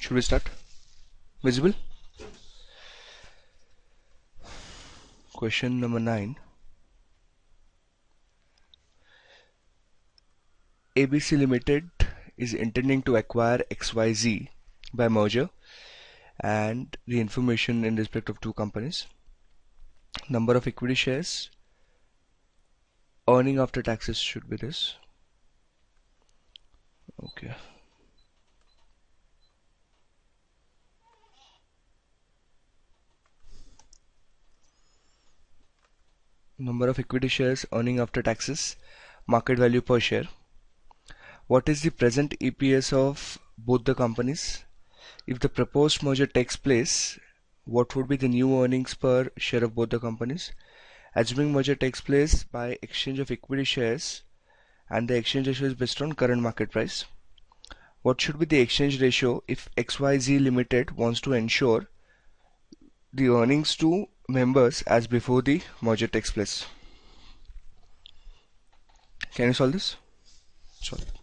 Should we start? Visible? Question number 9. ABC Limited is intending to acquire XYZ by merger, and the information in respect of two companies. Number of equity shares, earning after taxes should be this. Okay. Number of equity shares, earning after taxes, market value per share. What is the present EPS of both the companies? If the proposed merger takes place, what would be the new earnings per share of both the companies? Assuming merger takes place by exchange of equity shares and the exchange ratio is based on current market price, what should be the exchange ratio if XYZ Limited wants to ensure the earnings to members as before the merger takes place? Can you solve this? Solve it.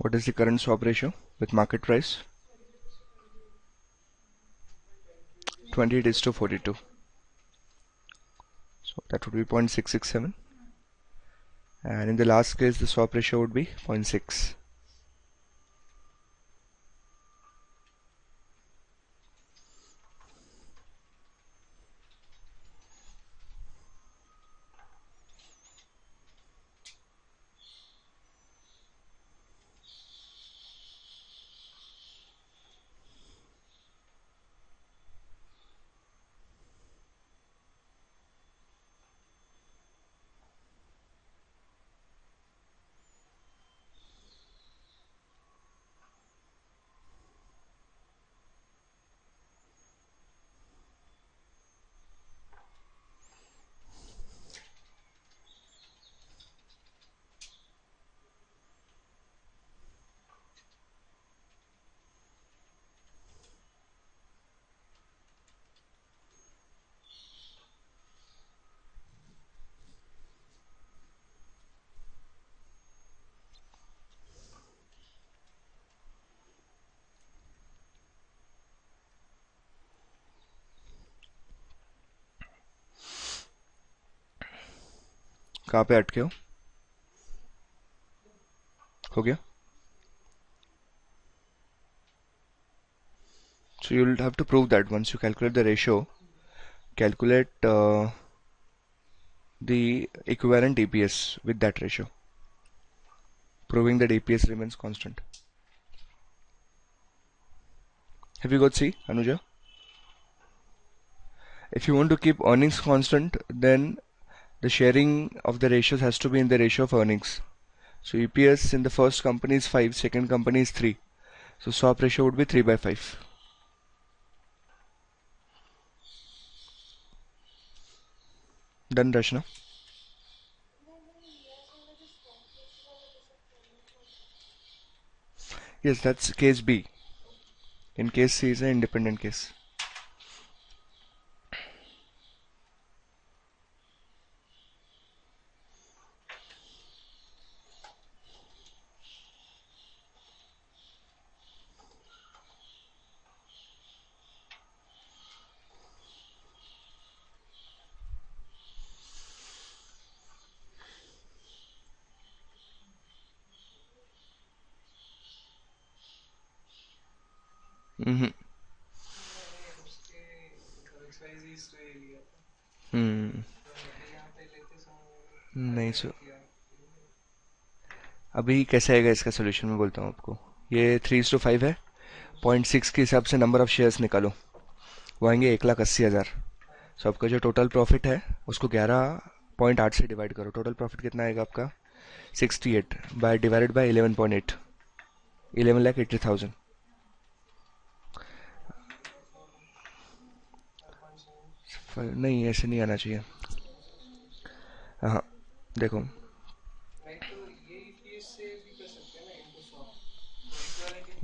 What is the current swap ratio with market price? 28:42. So that would be 0.667. And in the last case, the swap ratio would be 0.6. कहाँ पे अटके हो गया? So you'll have to prove that once you calculate the ratio, calculate the equivalent EPS with that ratio, proving that EPS remains constant. Have you got C, Anuja? If you want to keep earnings constant, then the sharing of the ratios has to be in the ratio of earnings. So EPS in the first company is 5, second company is 3. So swap ratio would be 3/5. Done, Rashna? Yes, that's case B. In case C is an independent case. हम्म हम्म नहीं सो अभी कैसे आएगा इसका solution मैं बोलता हूँ आपको. ये 3:5 है. 0.6 के हिसाब से नंबर ऑफ शेयर्स निकालो. वो आएंगे 1,80,000. सो आपका जो टोटल प्रॉफिट है उसको 11.8 से डिवाइड करो. टोटल प्रॉफिट कितना आएगा आपका? 68 बाय डिवाइडेड बाय 11.8. 11,80,000. नहीं, ऐसे नहीं आना चाहिए. हाँ, देखो.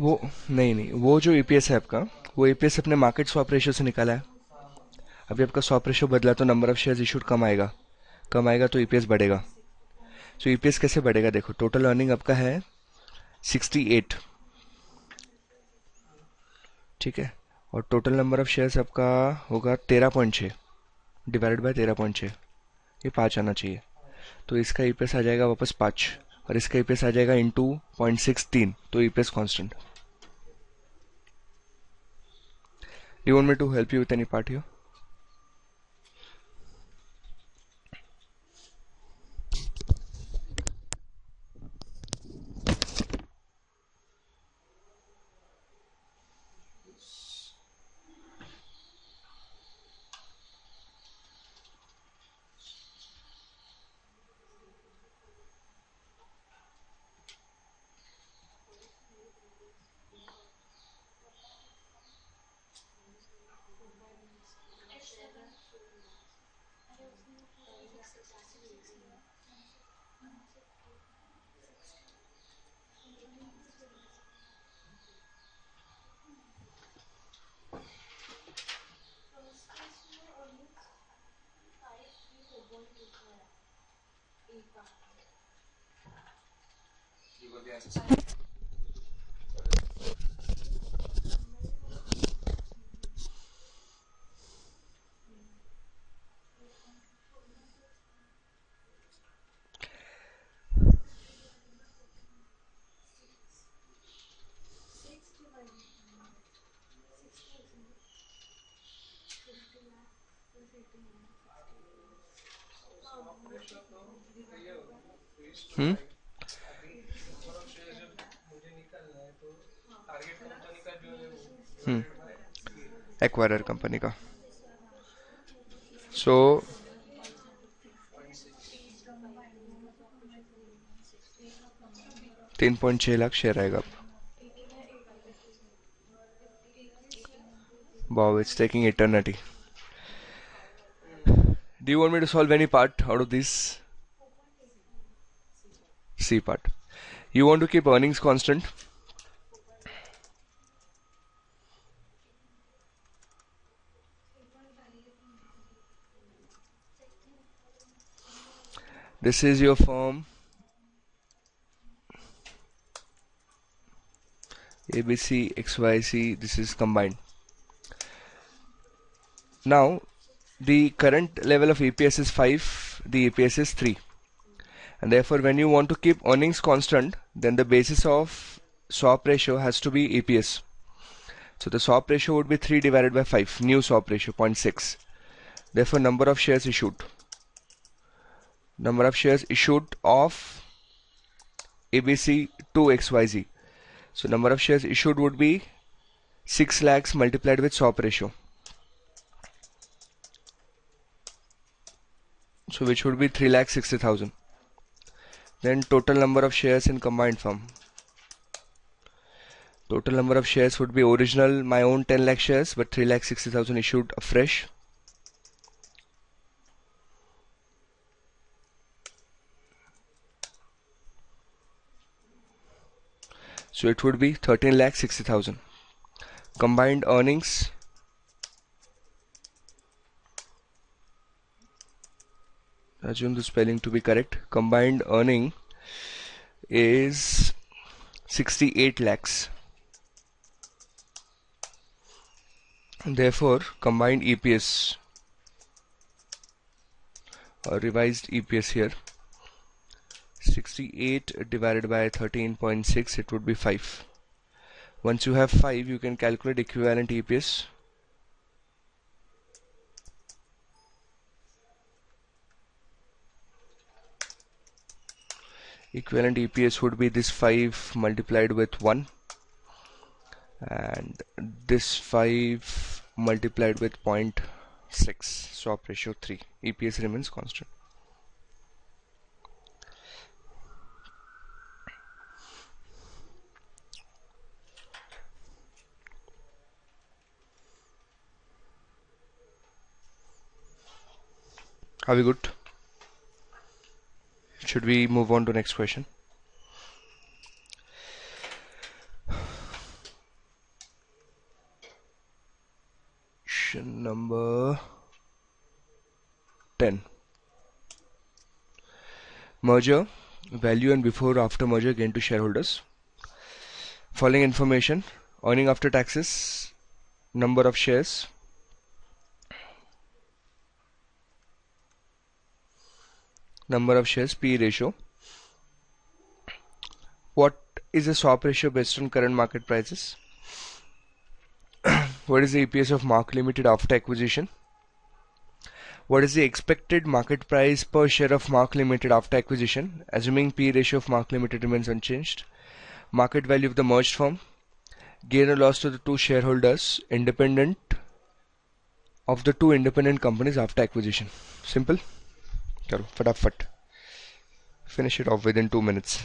वो नहीं नहीं, वो जो ईपीएस है आपका, वो ईपीएस अपने मार्केट स्वैप रेशियो से निकाला है. अभी आपका स्वैप रेशियो बदला तो नंबर ऑफ शेयर्स इशूड कम आएगा. कम आएगा तो ईपीएस बढ़ेगा. तो ईपीएस कैसे बढ़ेगा? देखो, टोटल अर्निंग आपका है 68. ठीक है. और टोटल नंबर ऑफ शेयर्स आपका होगा 13.6 डिवाइडेड बाय 13.6. ये 5 आना चाहिए. तो इसका ईपीएस आ जाएगा वापस 5. और इसका ईपीएस आ जाएगा इंटू 0.63. तो EPS constant. You want me to help you with any part here? Hmm. Hmm. Acquirer company का. सो 3.6 लाख शेयर आएगा. Wow, it's taking eternity. Do you want me to solve any part out of this? C part. You want to keep earnings constant. This is your firm ABC, XYC. This is combined. Now, the current level of EPS is 5. The EPS is 3. And therefore, when you want to keep earnings constant, then the basis of swap ratio has to be EPS. So the swap ratio would be 3 divided by 5, new swap ratio 0.6. Therefore, number of shares issued. Number of shares issued of ABC to XYZ. So number of shares issued would be 6 lakhs multiplied with swap ratio. So which would be 3,60,000. Then total number of shares in combined firm. Total number of shares would be original my own 10 lakh shares, but 3,60,000 issued afresh. So it would be 13,60,000. Combined earnings assume the spelling to be correct. Combined earning is 68 lakhs. Therefore, combined EPS or revised EPS here, 68 divided by 13.6, it would be 5. Once you have 5, you can calculate equivalent EPS. Equivalent EPS would be this 5 multiplied with 1 and this 5 multiplied with 0.6, swap ratio 3. EPS remains constant. Are we good? Should we move on to next question? Question number 10. Merger, value and before after merger gain to shareholders. Following information: earning after taxes, number of shares, P ratio. What is the swap ratio based on current market prices? What is the EPS of Mark Limited after acquisition? What is the expected market price per share of Mark Limited after acquisition, assuming P ratio of Mark Limited remains unchanged? Market value of the merged firm. Gain or loss to the two shareholders independent of the two independent companies after acquisition. Simple. Karo, fatafat. Finish it off within 2 minutes.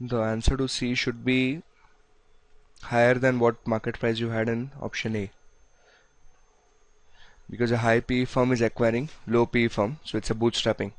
The answer to C should be higher than what market price you had in option A, because a high PE firm is acquiring low PE firm, so it's a bootstrapping.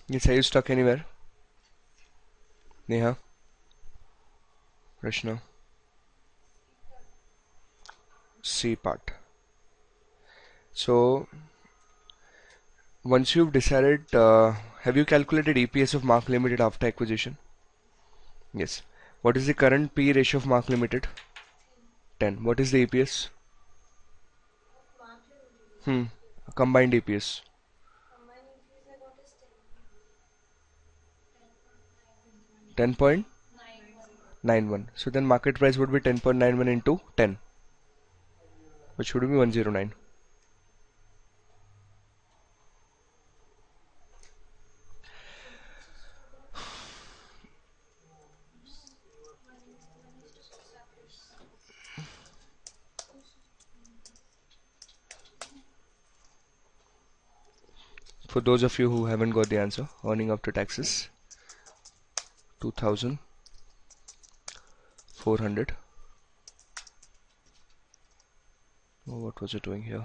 Yes, are you stuck anywhere? Neha, Rashna, C part. So once you've decided, have you calculated EPS of Mark Limited after acquisition? Yes. What is the current P ratio of Mark Limited? 10. What is the EPS? Hmm. Combined EPS. 10.91. So then market price would be 10.91 into 10, which would be 109. For those of you who haven't got the answer, earning after taxes 2,400. Oh, what was it doing here?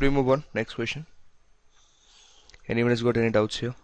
should we move on? Next question. Anyone has got any doubts here?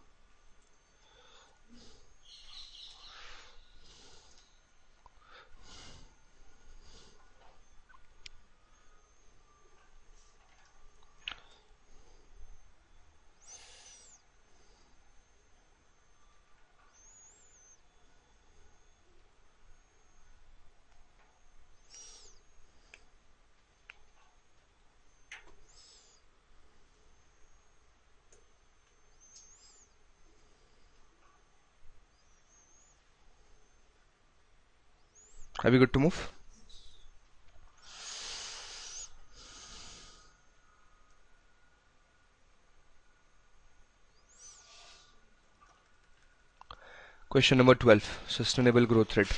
Are we good to move? Question number 12. Sustainable growth rate.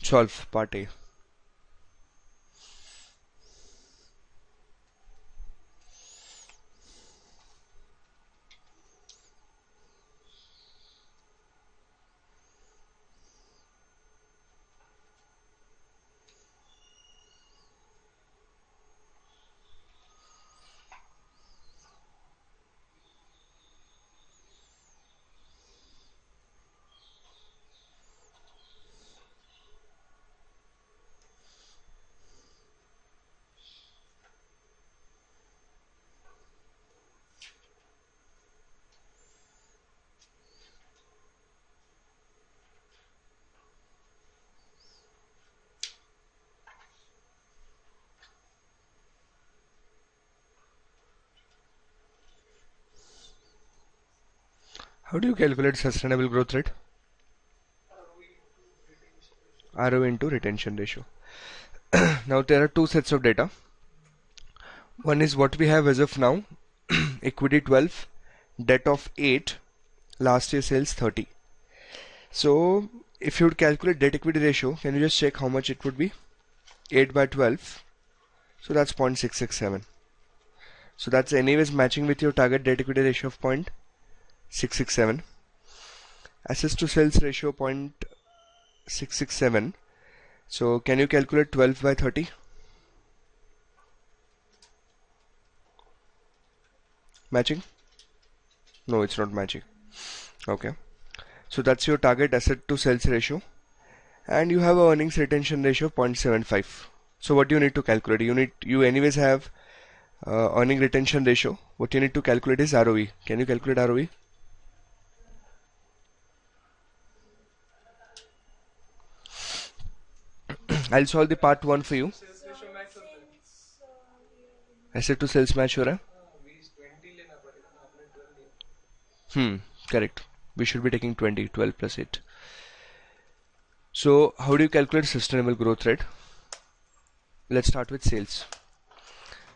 Solve part A. How do you calculate sustainable growth rate? ROE into retention ratio. Now there are two sets of data. One is what we have as of now, equity 12, debt of 8, last year sales 30. So if you would calculate debt equity ratio, can you just check how much it would be? 8 by 12, so that's 0.667. So that's anyways matching with your target debt equity ratio of 0.667. Assets to sales ratio 0.667. So can you calculate 12 by 30? Matching? No, it's not matching. Okay. So that's your target asset to sales ratio. And you have a earnings retention ratio of 0.75. So what do you need to calculate? You anyways have earning retention ratio. What you need to calculate is ROE. Can you calculate ROE? I'll solve the part 1 for you. Asset to sales match हो रहा है? Correct. We should be taking 20, 12 plus 8. So how do you calculate sustainable growth rate? Let's start with sales.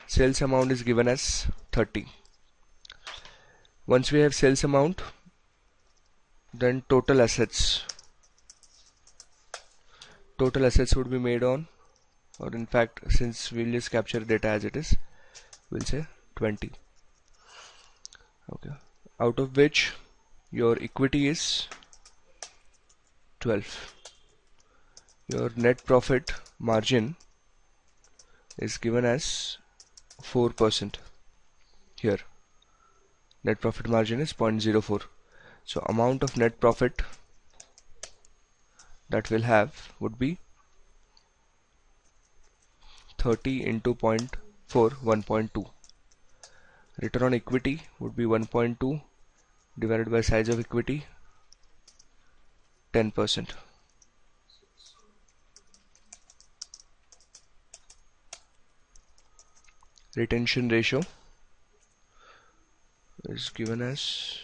Sales amount is given as 30. Once we have sales amount, then total assets would be made on, or in fact, since we'll just capture data as it is, we'll say 20. Okay, out of which your equity is 12. Your net profit margin is given as 4% here. Net profit margin is 0.04. So amount of net profit that we'll have would be 30 into 0.4, 1.2. Return on equity would be 1.2 divided by size of equity, 10%. Retention ratio is given as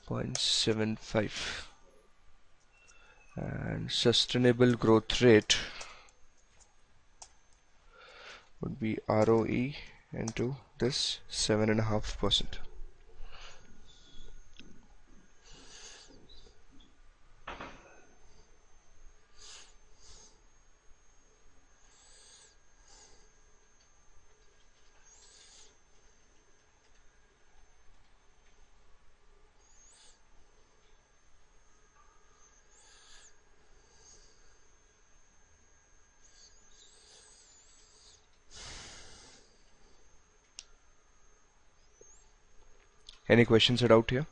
0.75, and sustainable growth rate would be ROE into this 7.5%. Any questions or doubt here?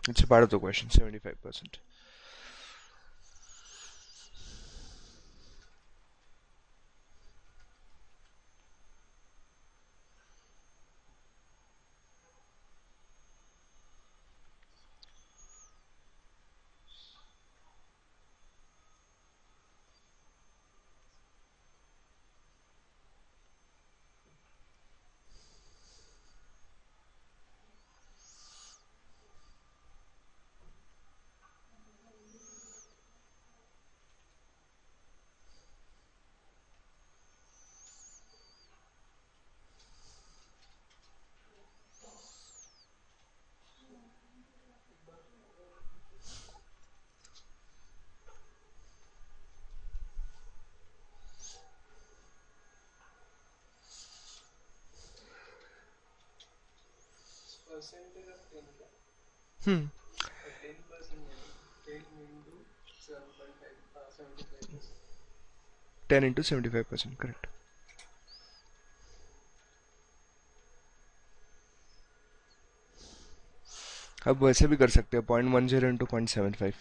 It's a part of the question, 75%. Hmm. 10 into 75%, correct. अब वैसे भी कर सकते हैं 0.10 into 0.75,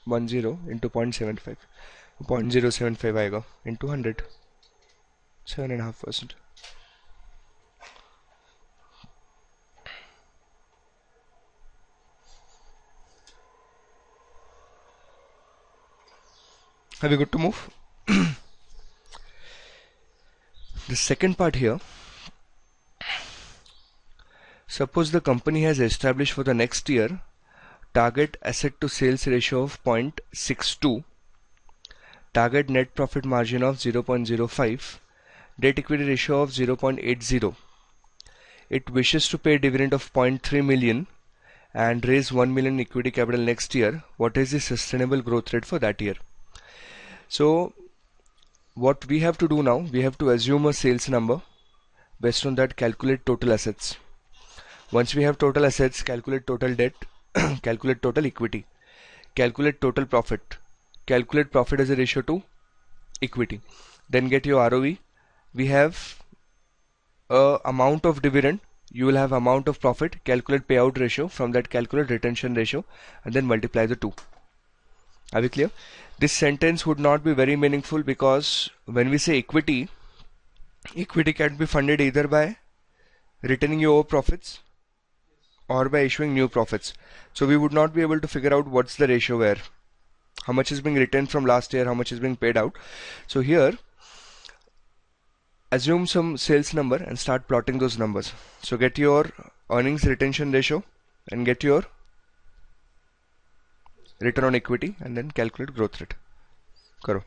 10 into 0.75, 0.075 आएगा into 100, 7.5%. Are we good to move? The second part here, suppose the company has established for the next year target asset to sales ratio of 0.62, target net profit margin of 0.05, debt equity ratio of 0.80. It wishes to pay a dividend of 0.3 million and raise 1 million equity capital next year. What is the sustainable growth rate for that year? So what we have to do now, we have to assume a sales number. Based on that, calculate total assets. Once we have total assets, calculate total debt, calculate total equity, calculate total profit, calculate profit as a ratio to equity, then get your ROE. We have amount of dividend, you will have amount of profit, calculate payout ratio, from that calculate retention ratio, and then multiply the two. Are we clear? This sentence would not be very meaningful because when we say equity, equity can be funded either by retaining your profits or by issuing new profits. So we would not be able to figure out what's the ratio where, how much is being retained from last year, how much is being paid out. So here, assume some sales number and start plotting those numbers. So get your earnings retention ratio and get your return on equity and then calculate growth rate. करो.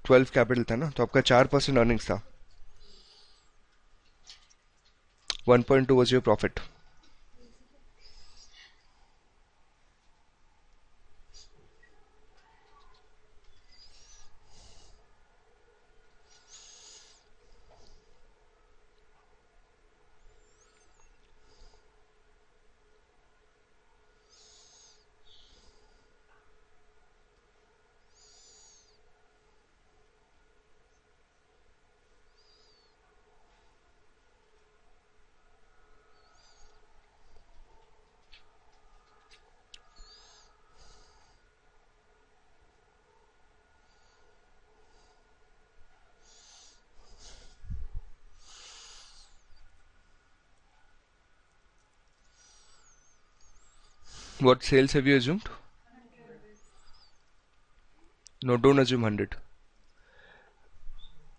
12 capital था ना, तो आपका 4% earnings था. 1.2 was your profit. What sales have you assumed? No, don't assume 100.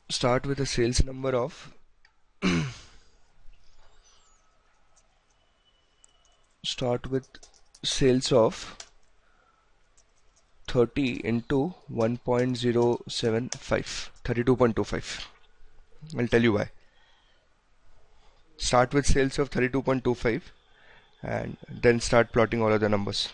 Start with a sales number of start with sales of 30 into 1.075, 32.25. I'll tell you why. Start with sales of 32.25 and then start plotting all other numbers.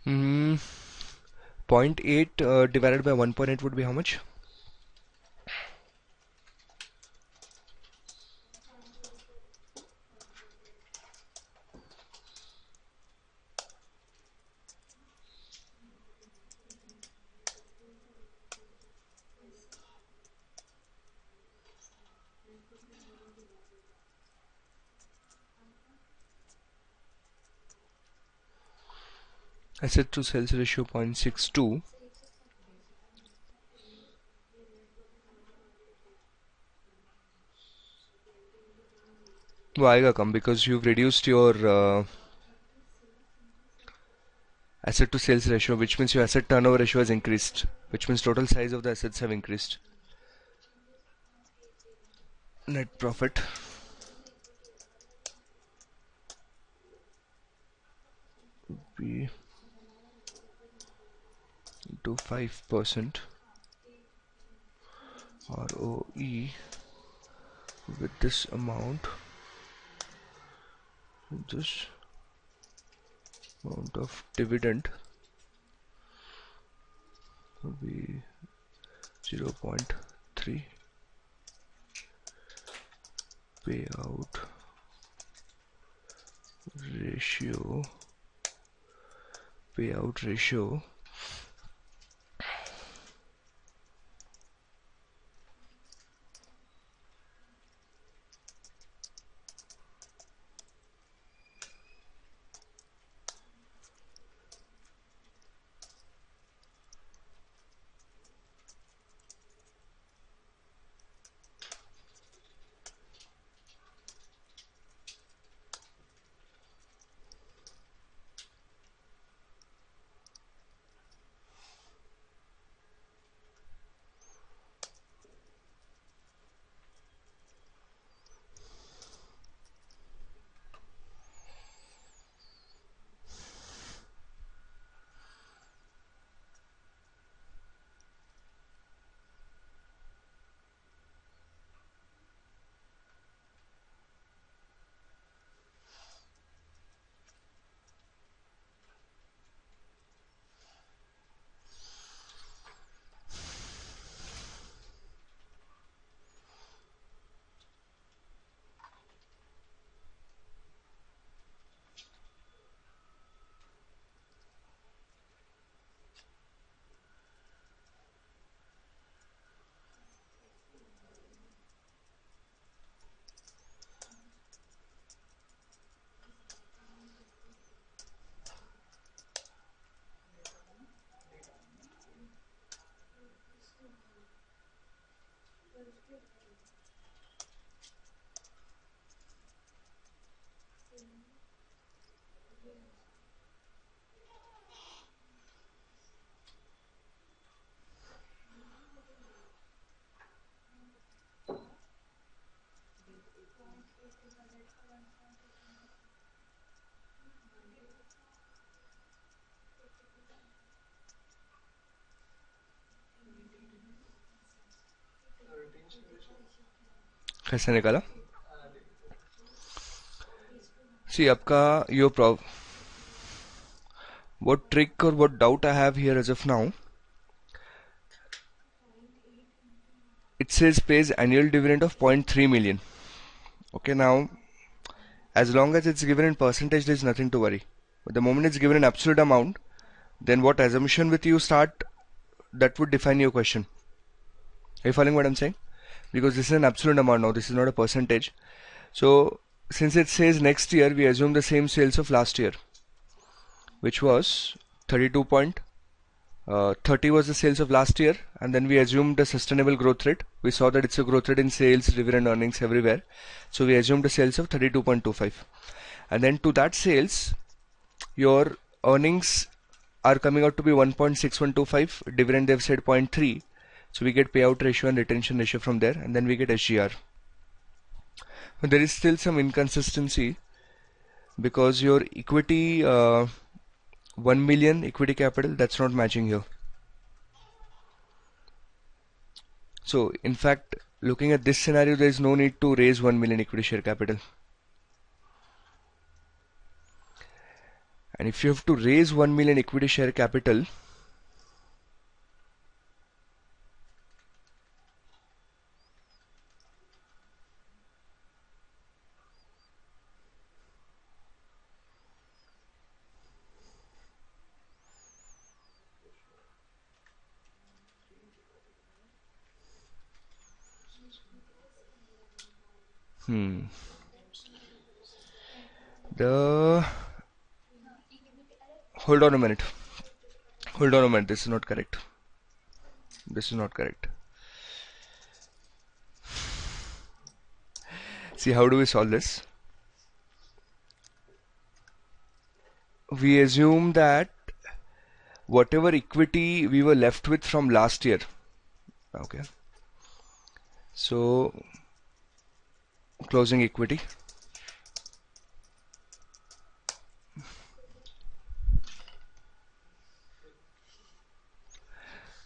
Hmm. 0.8 divided by 1.8 would be how much? Asset to sales ratio 0.62. वो आएगा कम because you've reduced your asset to sales ratio, which means your asset turnover ratio has increased, which means total size of the assets have increased. Net profit would be into 5% ROE with this amount of dividend would be 0.3 payout ratio कैसे निकाला? See, आपका what trick or what doubt I have here as of now, it says pays annual dividend of 0.3 million. Okay, now as long as it's given in percentage, there's nothing to worry. But the moment it's given in absolute amount, then what assumption with you start, that would define your question. Are you following what I'm saying? Because this is an absolute amount now, this is not a percentage. So since it says next year, we assume the same sales of last year, which was 30 was the sales of last year, and then we assumed a sustainable growth rate. We saw that it's a growth rate in sales, dividend, earnings everywhere. So we assumed a sales of 32.25, and then to that sales, your earnings are coming out to be 1.6125. Dividend they've said 0.3. So we get payout ratio and retention ratio from there, and then we get SGR. But there is still some inconsistency because your equity 1 million equity capital, that's not matching here. So in fact, looking at this scenario, there is no need to raise 1 million equity share capital. And if you have to raise 1 million equity share capital, the hold on a minute. Hold on a minute. This is not correct. This is not correct. See, how do we solve this? We assume that whatever equity we were left with from last year, okay, so closing equity,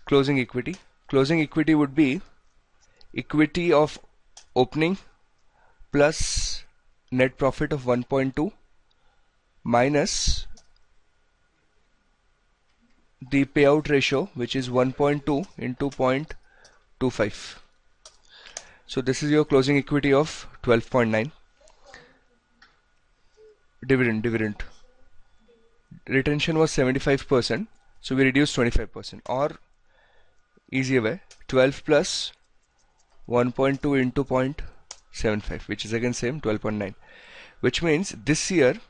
closing equity would be equity of opening plus net profit of 1.2 minus the payout ratio, which is 1.2 into 0.25. So this is your closing equity of 12.9. Dividend retention was 75%, so we reduced 25%, or easier way, 12 plus 1.2 into 0.75, which is again same 12.9, which means this year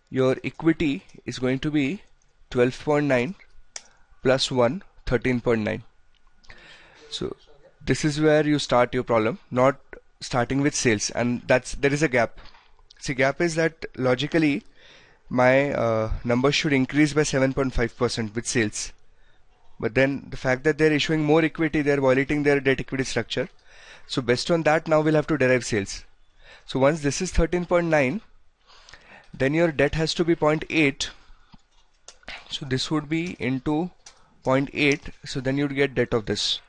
your equity is going to be 12.9 plus 1, 13.9. So this is where you start your problem, not starting with sales, and there is a gap. See, gap is that logically my number should increase by 7.5% with sales, but then the fact that they're issuing more equity, they're violating their debt equity structure. So based on that, now we'll have to derive sales. So once this is 13.9, then your debt has to be 0.8. So this would be into 0.8. So then you'd get debt of this.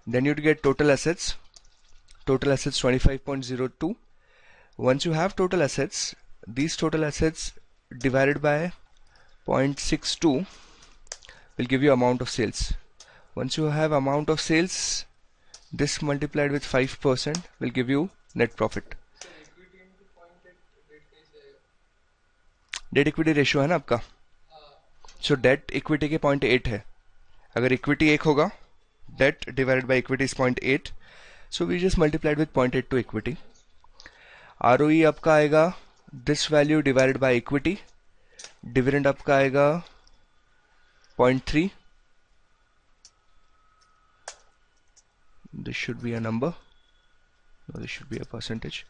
Then you'd get total assets 25.02. Once you have total assets, these total assets divided by 0.62 will give you amount of sales. Once you have amount of sales, this multiplied with 5% will give you net profit. Debt equity ratio है ना आपका, सो debt equity के 0.8 है. अगर equity 1 होगा, debt divided by equity is 0.8, so we just multiplied with 0.8 to equity. ROE आपका आएगा this value divided by equity. Dividend आपका आएगा 0.3. this should be a number, no, this should be a percentage.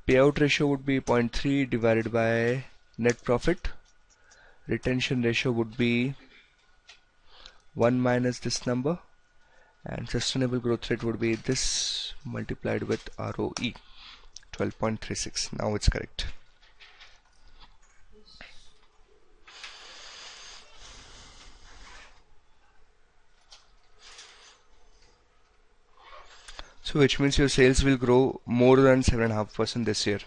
Payout ratio would be 0.3 divided by net profit. Retention ratio would be 1 minus this number, and sustainable growth rate would be this multiplied with ROE 12.36. Now it's correct. So which means your sales will grow more than 7.5% this year.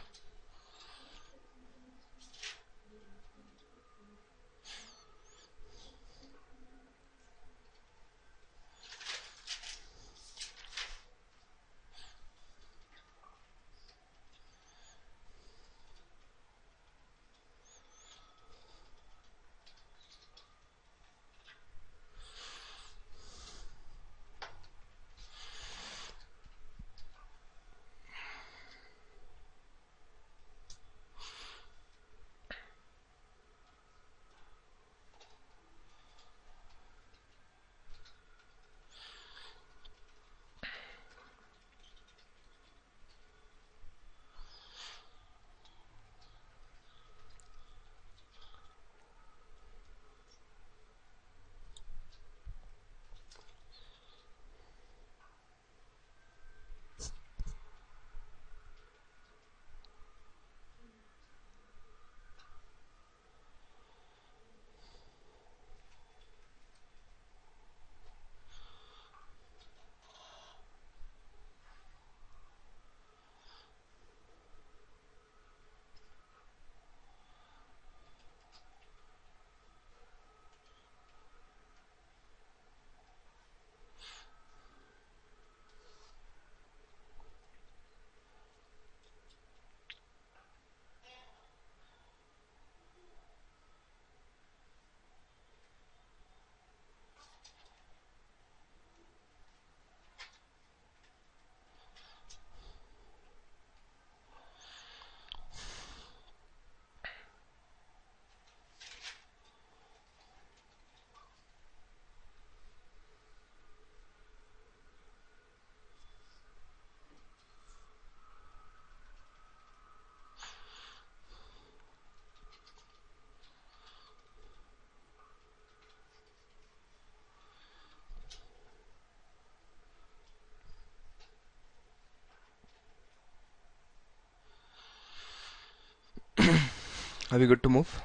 Are we good to move?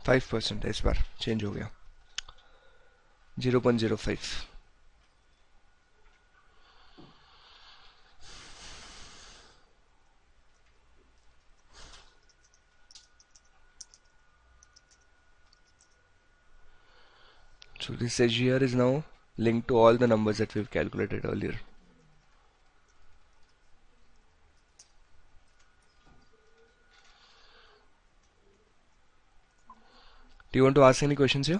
Five percent है इस बार, change हो गया 0.05. So this edge here is now linked to all the numbers that we've calculated earlier. Do you want to ask any questions here?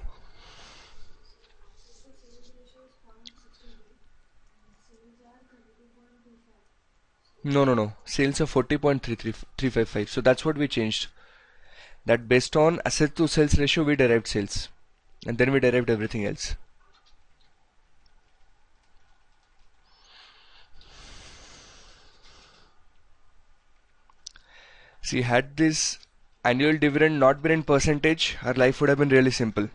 No. Sales are 40.355. So that's what we changed. That based on asset to sales ratio, we derived sales. And then we derived everything else. See, had this annual dividend not been in percentage, our life would have been really simple.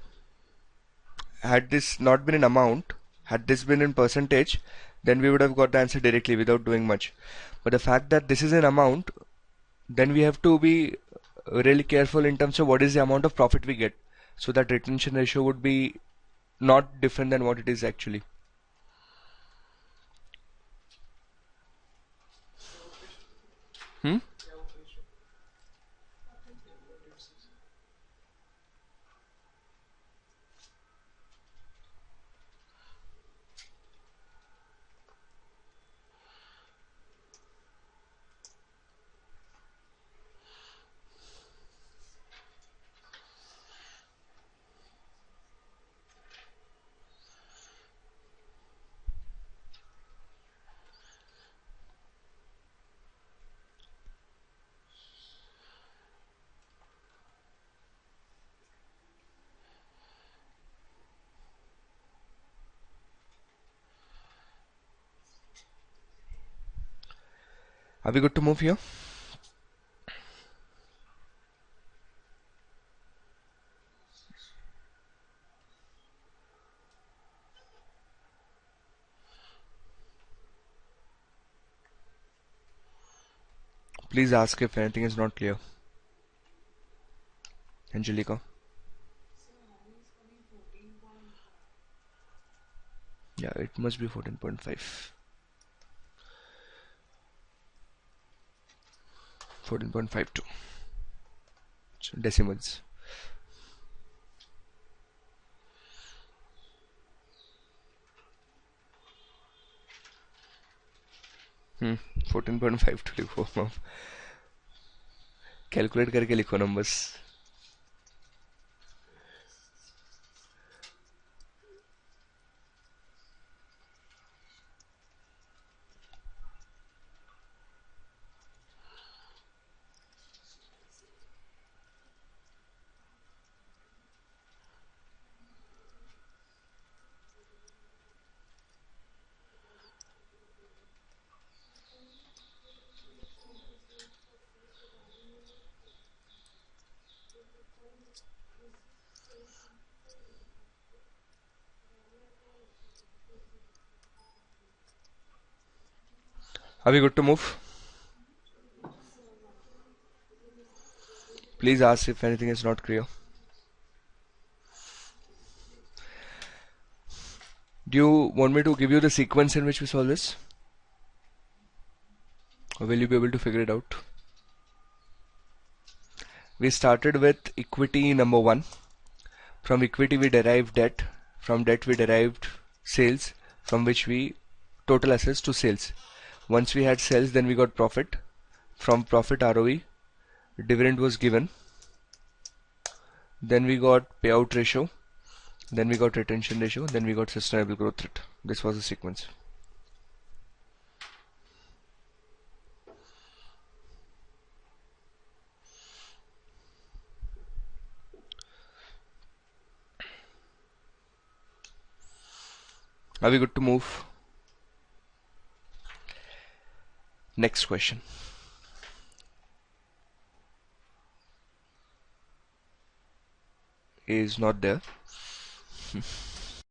Had this not been an amount, had this been in percentage, then we would have got the answer directly without doing much. But the fact that this is an amount, then we have to be really careful in terms of what is the amount of profit we get, so that retention ratio would be not different than what it is actually. Hmm? Are we good to move here? Please ask if anything is not clear. Angelica. Yeah, it must be 14.5. 14.52. So decimals. 14.52 लिखो अब. Calculate करके लिखो numbers. Are we good to move? Please ask if anything is not clear. Do you want me to give you the sequence in which we solve this? Or will you be able to figure it out? We started with equity number 1. From equity we derived debt. From debt we derived sales, from which we total assets to sales. Once we had sales, then we got profit. From profit ROE, dividend was given. Then we got payout ratio. Then we got retention ratio. Then we got sustainable growth rate. This was the sequence. Are we good to move? Next question. Is not there.